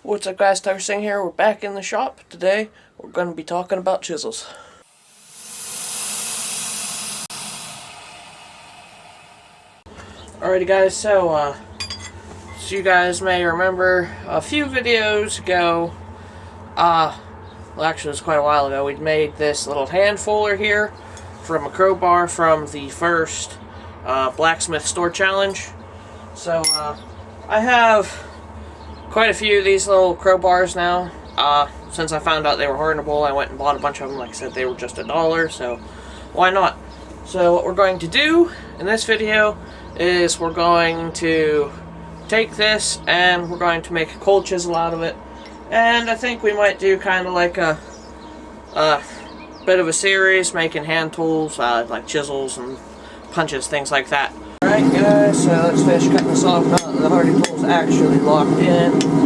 What's up guys, Tyson here. We're back in the shop. Today we're going to be talking about chisels. Alrighty guys, so you guys may remember a few videos ago, well actually it was quite a while ago, we made this little hand fuller here from a crowbar from the first blacksmith store challenge. So I have quite a few of these little crowbars now. Since I found out they were hardenable, I went and bought a bunch of them. Like I said, they were just $1, so why not? So what we're going to do in this video is we're going to take this and we're going to make a cold chisel out of it. And I think we might do kind of like a bit of a series making hand tools, like chisels and punches, things like that. Alright guys, so let's finish cutting this off now that the hardy tool's actually locked in.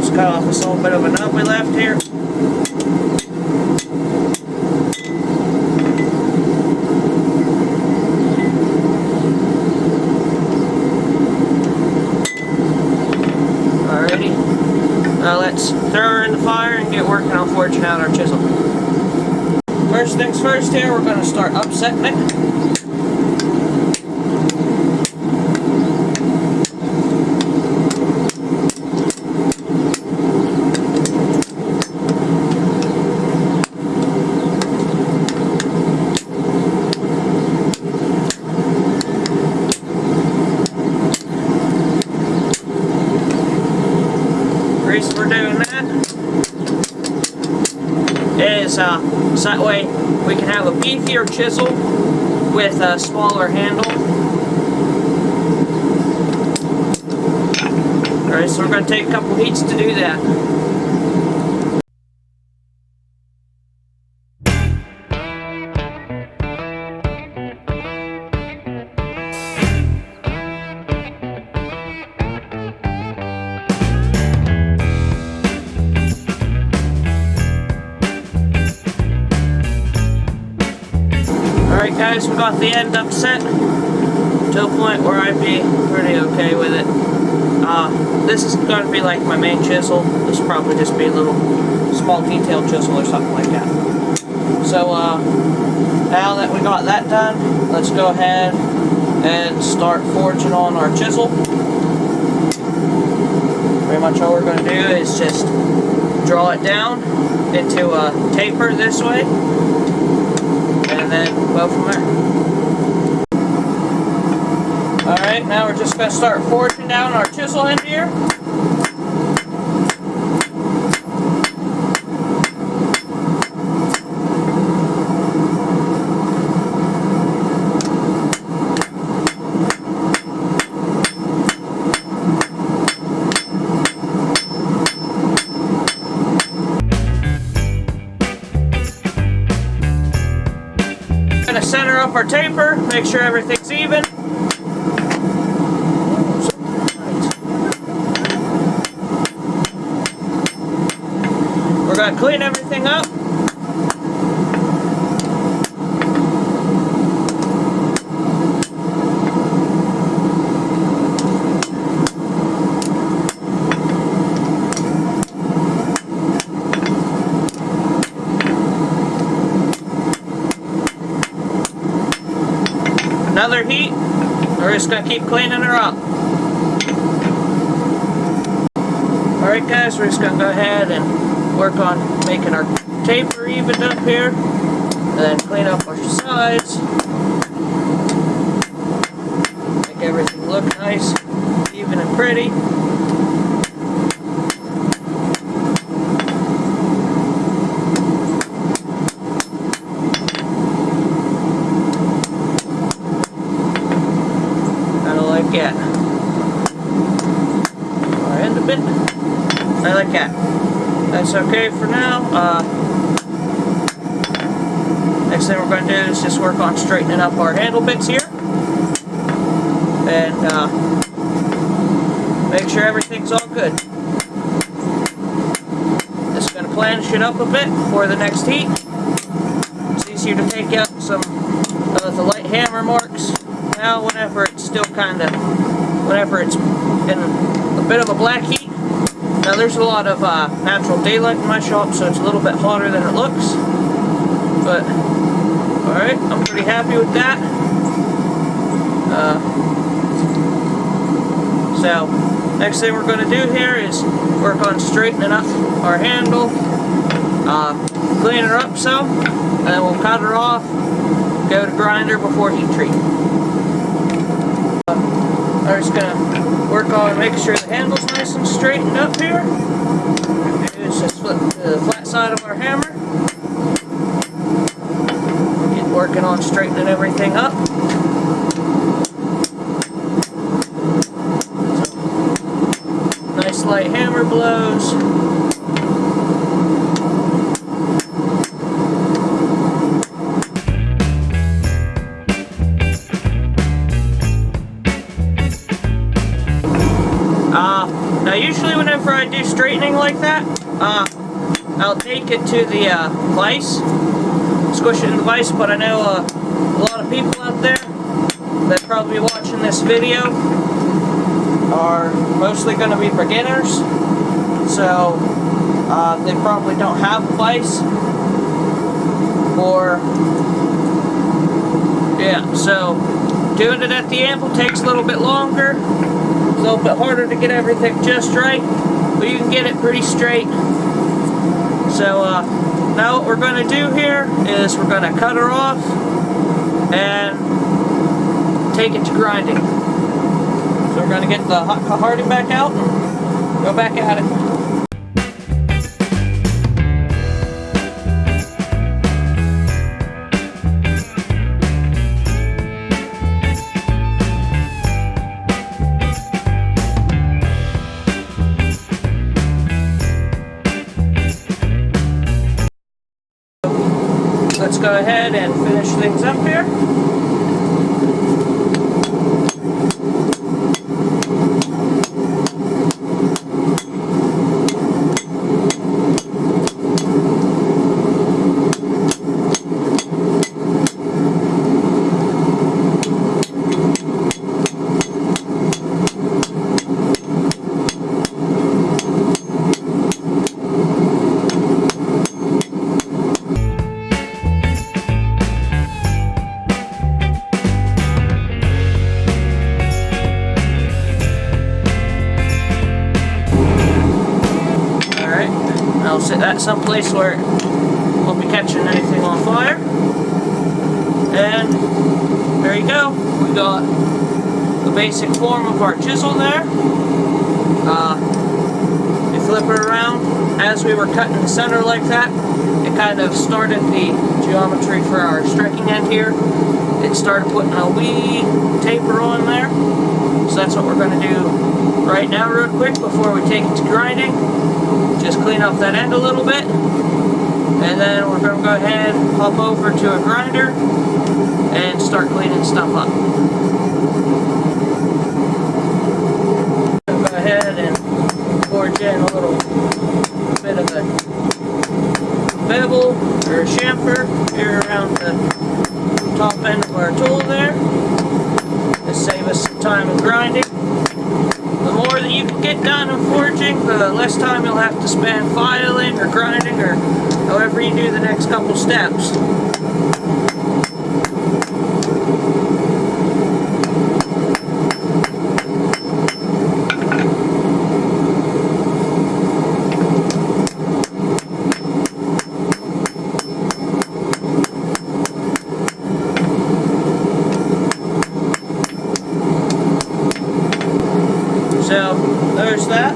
Cut off this little bit of a nut we left here. Alrighty, now let's throw her in the fire and get working on forging out our chisel. First things first here, we're going to start upsetting it. The reason we're doing that is so that way we can have a beefier chisel with a smaller handle. Alright, so we're going to take a couple heats to do that. Alright guys, we got the end upset to a point where I'd be pretty okay with it. This is going to be like my main chisel. This will probably just be a little small detail chisel or something like that. So now that we got that done, let's go ahead and start forging on our chisel. Pretty much all we're going to do is just draw it down into a taper this way, and then go from there. Alright, now we're just going to start forging down our chisel end here. Going to center up our taper, make sure everything's even. We're going to clean everything up. Another heat. We're just going to keep cleaning her up. Alright guys, we're just going to go ahead and work on making our taper evened up here. And then clean up our sides. Make everything look nice, even and pretty. Like that. Our end a bit. Right like that. That's that's okay for now. Next thing we're going to do is just work on straightening up our handle bits here. And make sure everything's all good. Just going to planish it up a bit before the next heat. It's easier to take out some of the light hammer marks now whenever it's still whenever it's in a bit of a black heat. Now there's a lot of natural daylight in my shop, so it's a little bit hotter than it looks. But, alright, I'm pretty happy with that. So, next thing we're going to do here is work on straightening up our handle, clean her up some, and then we'll cut her off, go to grinder before heat treat. I'm just going to work on making sure the handle's nice and straightened up here. It's just flip to the flat side of our hammer. Get working on straightening everything up. Nice light hammer blows. Now usually whenever I do straightening like that, I'll take it to the vise, squish it in the vise, but I know a lot of people out there that probably be watching this video are mostly going to be beginners, so they probably don't have a vise, or yeah, so doing it at the anvil takes a little bit longer. It's a little bit harder to get everything just right, but you can get it pretty straight. So now what we're going to do here is we're going to cut her off and take it to grinding. So we're going to get the hot hardy back out and go back at it. Let's go ahead and finish things up here. I'll set that someplace where it won't be catching anything on fire. And there you go. We got the basic form of our chisel there. You flip it around. As we were cutting the center like that, it kind of started the geometry for our striking end here. It started putting a wee taper on there. So that's what we're going to do right now real quick before we take it to grinding. Just clean up that end a little bit, and then we're going to go ahead, hop over to a grinder, and start cleaning stuff up. Go ahead and forge in a little bit of a bevel or a chamfer here around the top end of our tool there. To save us some time in grinding. The more that you can get done in forging, the less time you'll have to spend filing or grinding or however you do the next couple steps. So, there's that.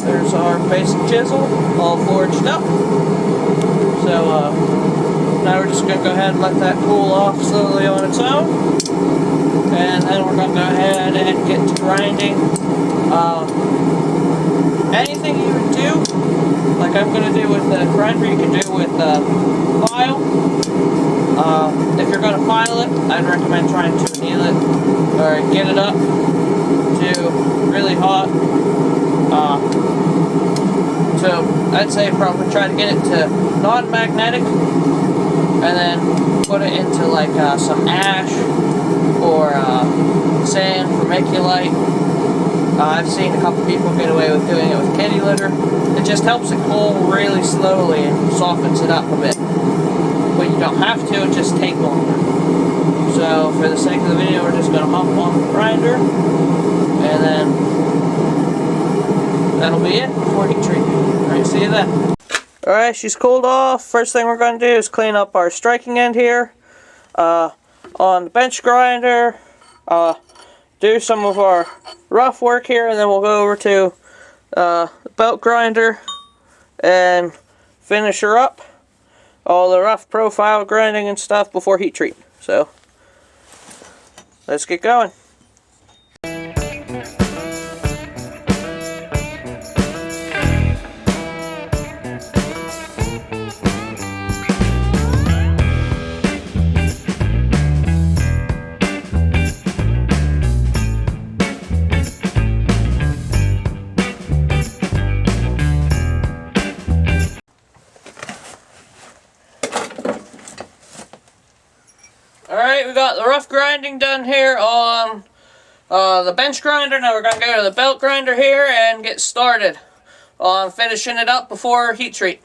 There's our basic chisel, all forged up. So, now we're just going to go ahead and let that cool off slowly on its own. And then we're going to go ahead and get to grinding Anything you would do, like I'm going to do with the grinder, you can do with the file. If you're going to file it, I'd recommend trying to anneal it or get it up to really hot. So I'd say probably try to get it to non-magnetic, and then put it into like some ash or sand for vermiculite. I've seen a couple people get away with doing it with kitty litter. It just helps it cool really slowly and softens it up a bit. But you don't have to, it just takes longer. So for the sake of the video, we're just going to hop on the grinder, and then that'll be it before heat treatment. Alright, see you then. Alright, she's cooled off. First thing we're going to do is clean up our striking end here. On the bench grinder, do some of our rough work here, and then we'll go over to the belt grinder and finish her up. All the rough profile grinding and stuff before heat treat. So, let's get going. Alright, we got the rough grinding done here on the bench grinder. Now we're going to go to the belt grinder here and get started on finishing it up before heat treat.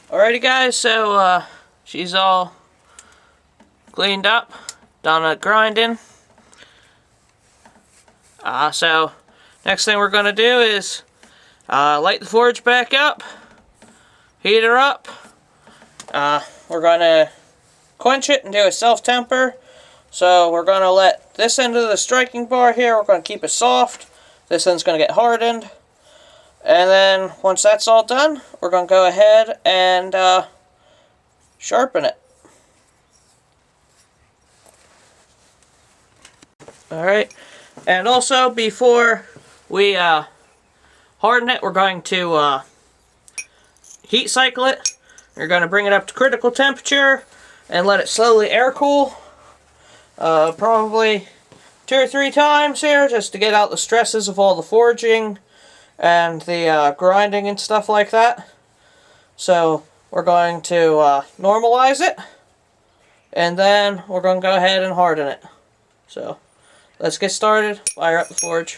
Alrighty guys, so she's all cleaned up, done a grinding. So next thing we're going to do is light the forge back up, heat her up. We're going to quench it and do a self-temper. So we're going to let this end of the striking bar here, we're going to keep it soft. This end's going to get hardened. And then, once that's all done, we're going to go ahead and sharpen it. Alright, and also before we harden it, we're going to heat cycle it. We're going to bring it up to critical temperature and let it slowly air cool. Probably 2 or 3 times here, just to get out the stresses of all the forging and the grinding and stuff like that. So we're going to normalize it, and then we're going to go ahead and harden it. So let's get started, fire up the forge.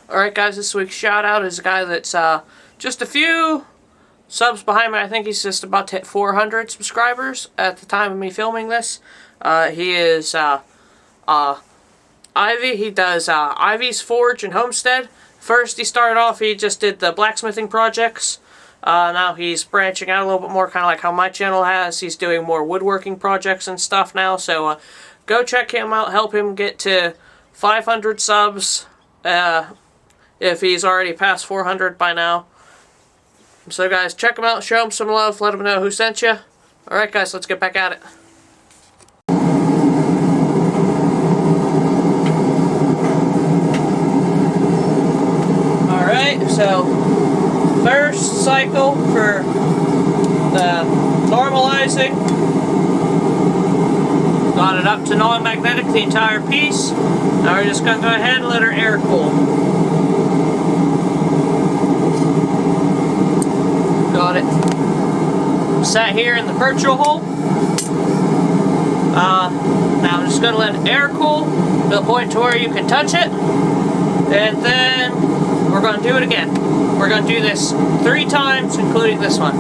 Alright guys, this week's shout out is a guy that's just a few subs behind me. I think he's just about to hit 400 subscribers at the time of me filming this. He is Ivy. He does Ivy's Forge and Homestead. First he started off, he just did the blacksmithing projects. Now he's branching out a little bit more, kind of like how my channel has. He's doing more woodworking projects and stuff now. So go check him out, help him get to 500 subs if he's already past 400 by now. So guys, check him out, show him some love, let him know who sent you. Alright guys, let's get back at it. So, first cycle for the normalizing. Got it up to non-magnetic, the entire piece. Now we're just going to go ahead and let her air cool. set here in the virtual hole. Now I'm just going to let it air cool to the point to where you can touch it. And then we're going to do it again. We're going to do this 3 times, including this one.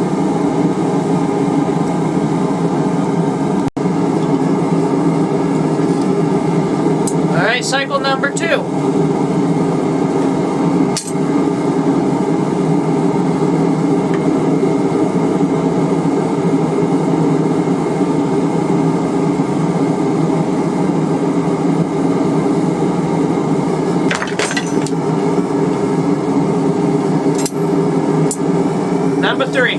Alright, cycle number 2. Number 3.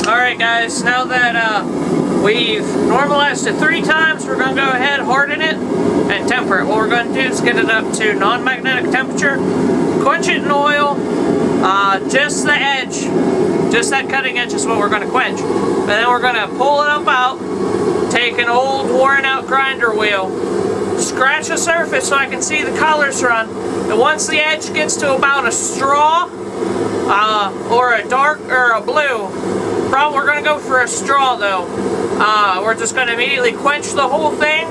Alright guys, now that we've normalized it 3 times, we're going to go ahead, harden it, and temper it. What we're going to do is get it up to non-magnetic temperature, quench it in oil, just the edge, just that cutting edge is what we're going to quench. And then we're going to pull it up out, take an old worn out grinder wheel, scratch the surface so I can see the colors run, and once the edge gets to about a straw, or a dark, or a blue, probably we're going to go for a straw though. We're just going to immediately quench the whole thing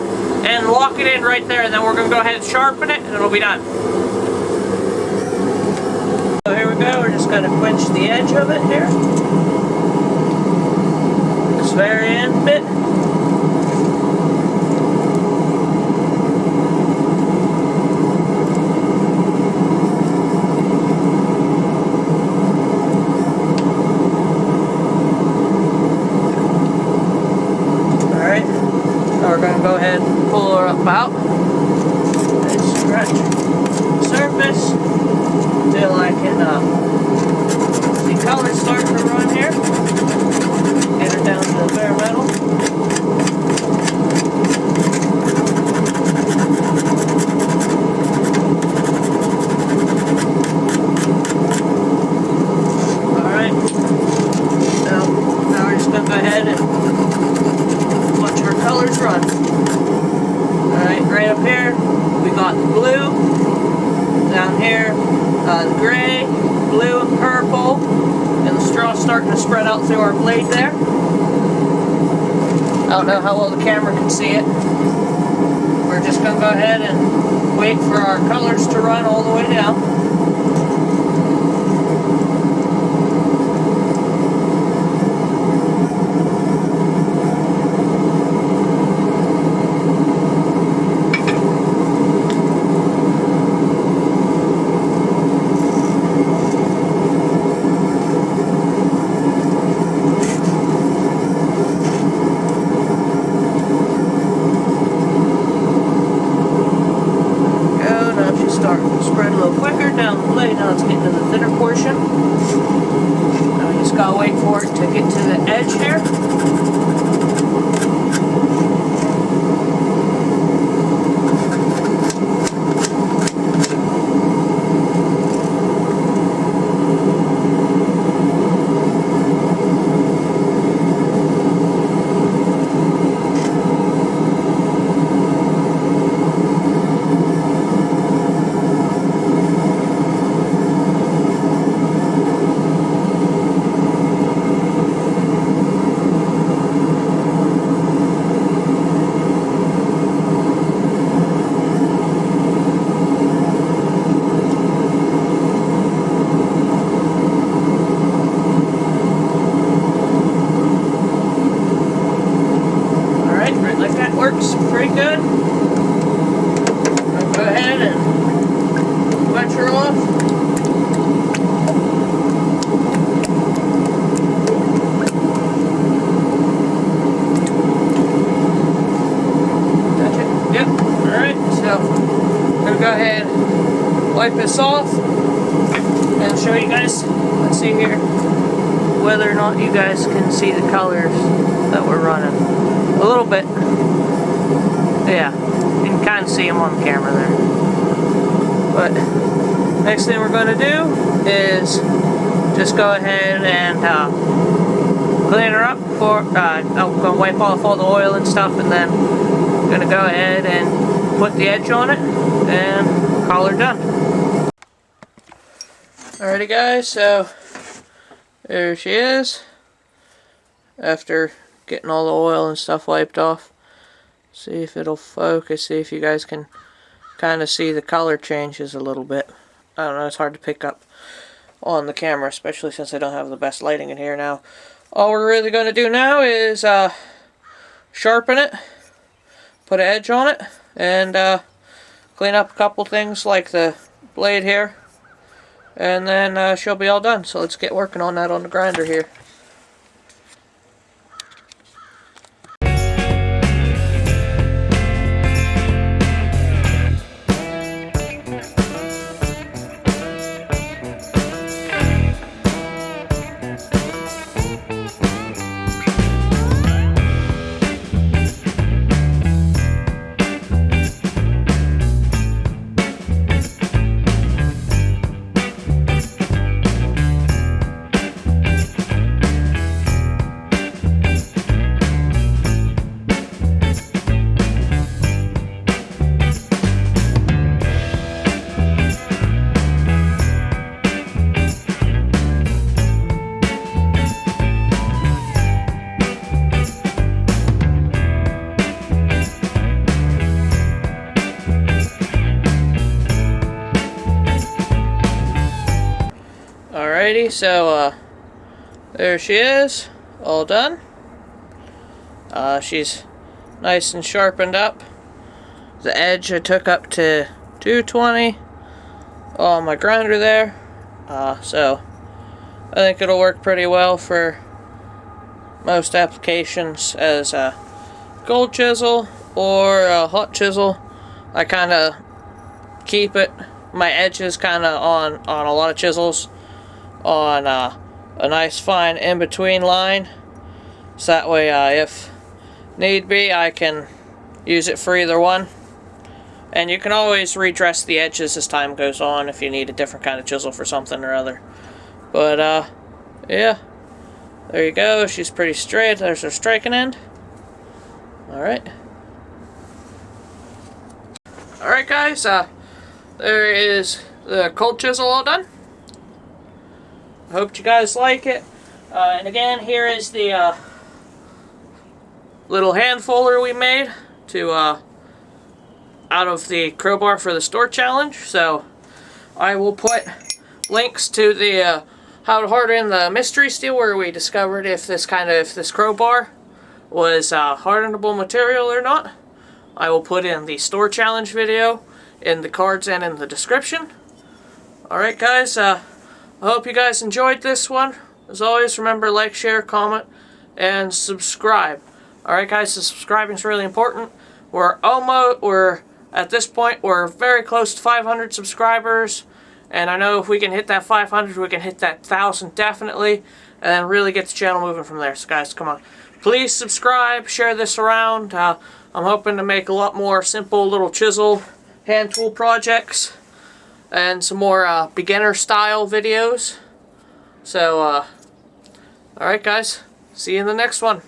and lock it in right there, and then we're going to go ahead and sharpen it, and it'll be done. So here we go, we're just going to quench the edge of it here. This very end bit. Alright, now we're going to go ahead and pull her up out and stretch the surface until I can see colors starting to run here. Get her down to the bare metal. Alright. Now we're just going to go ahead and watch our colors run. Alright, right up here we got the blue. Down here, the gray, blue, and purple, and the straw starting to spread out through our blade there. I don't know how well the camera can see it. We're just going to go ahead and wait for our colors to run all the way down. Starting to spread a little quicker down the blade. Now it's getting to the thinner portion. Now we just gotta wait for it to get to the edge here. Works pretty good. I'll go ahead and quench her off. Touch it? Yep. Alright, so I'm going to go ahead and wipe this off and show you guys. Let's see here whether or not you guys can see the colors that we're running. A little bit. Yeah, you can kind of see them on the camera there. But next thing we're going to do is just go ahead and clean her up. I'm gonna wipe off all the oil and stuff, and then I'm gonna go ahead and put the edge on it and call her done. Alrighty guys, so there she is after getting all the oil and stuff wiped off. See if it'll focus, see if you guys can kind of see the color changes a little bit. I don't know, it's hard to pick up on the camera, especially since I don't have the best lighting in here now. All we're really going to do now is sharpen it, put an edge on it, and clean up a couple things like the blade here, and then she'll be all done. So let's get working on that on the grinder here. Alrighty, so there she is, all done. She's nice and sharpened up. The edge I took up to 220 on my grinder there, so I think it'll work pretty well for most applications as a gold chisel or a hot chisel. I kind of keep it, my edges kind of on a lot of chisels on a nice fine in-between line, so that way if need be I can use it for either one. And you can always redress the edges as time goes on if you need a different kind of chisel for something or other. But yeah, there you go. She's pretty straight. There's her striking end. Alright guys, there is the cold chisel all done. I hope you guys like it. And again, here is the little hand fuller we made to out of the crowbar for the store challenge. So I will put links to the how to harden the mystery steel, where we discovered if this crowbar was hardenable material or not. I will put in the store challenge video in the cards and in the description. Alright guys, I hope you guys enjoyed this one. As always, remember, like, share, comment, and subscribe. Alright guys, the subscribing is really important. We're at this point, we're very close to 500 subscribers. And I know if we can hit that 500, we can hit that 1,000 definitely. And then really get the channel moving from there. So guys, come on. Please subscribe, share this around. I'm hoping to make a lot more simple little chisel hand tool projects. And some more beginner style videos. So, alright guys, see you in the next one.